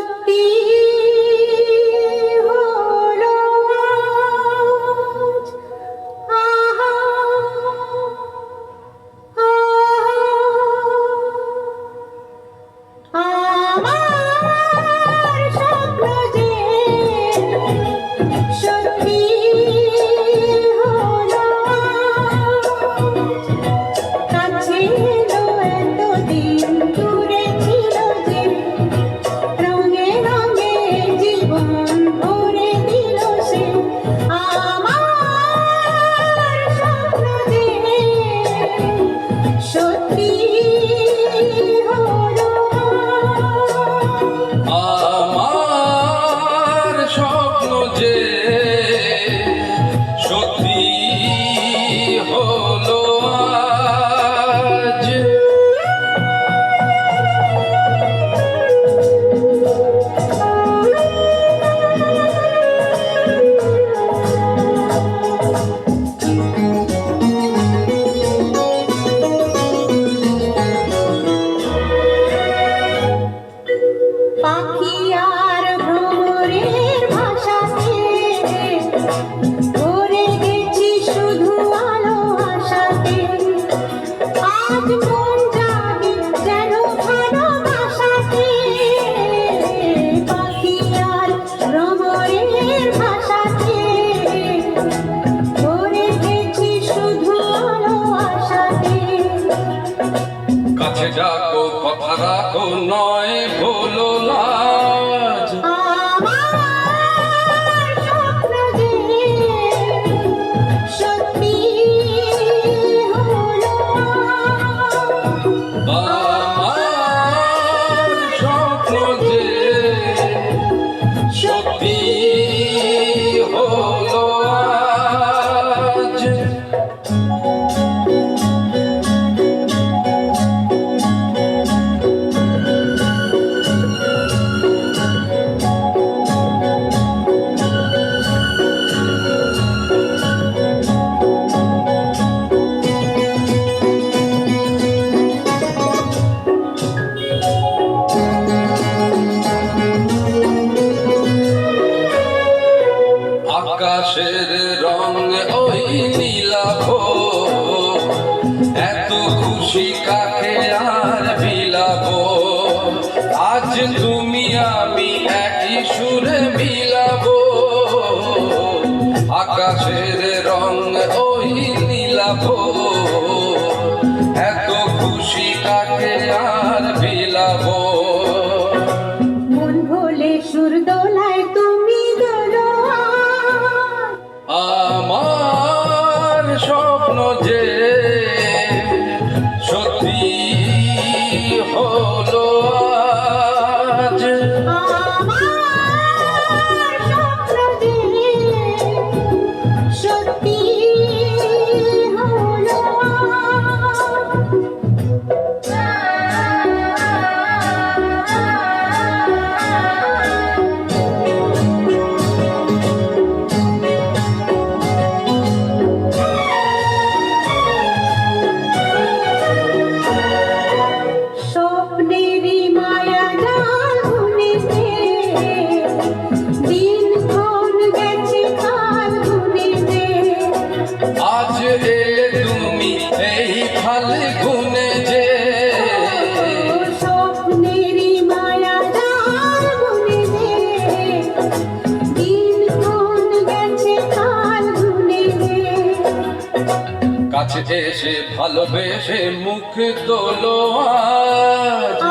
সত্যি হলো আজ। আহা, আমার স্বপ্ন যে সত্যি হলো আজ। কাছে এলো এতদিন, দূরে ছিল যে, রঙে রঙে জীবন ভরে দিল সে। আমার স্বপ্ন যে সত্যি হলো আমার স্বপ্ন যে সত্যি হলো আজ। পাখি আর ভ্রমরের ভাষাতে ভরে গেছি শুধু আলো আশাতে। আজ মন জাগে যেন ভালোবাসাতে। পাখি আর ভ্রমরের ভাষাতে ভরে গেছি শুধু আলো আশাতে। কাছে ডাকো, কথা রাখো, নয় বলো লাজ। আমার স্বপ্ন যে সত্যি হলো আমার স্বপ্ন যে সত্যি হলো আজ। আকাশের রং ওই নীলাভ, এত খুশি কাকে আর বিলাব। আজ তুমি আমি একই সুরে মিলাব। আকাশের রং ওই নীলাভ, এত খুশি কাকে আর বিলাব। মন ভোলে সুর দোলায় তুমি দোলো আমার স্বপ্ন যে সত্যি হলো আজ। আমার স্বপ্ন যে সত্যি হলো স্বপ্নেরই মায়া জাল বুনেছে, দিনক্ষণ গেছে কাল গুনেছে। আজ এলে তুমি এই ফাল্গুনে যে, স্বপ্নেরই মায়া জাল বুনেছে, দিনক্ষণ গেছে কাল গুনেছে। কাছে এসে ভালোবেসে মুখ তোলো আজ।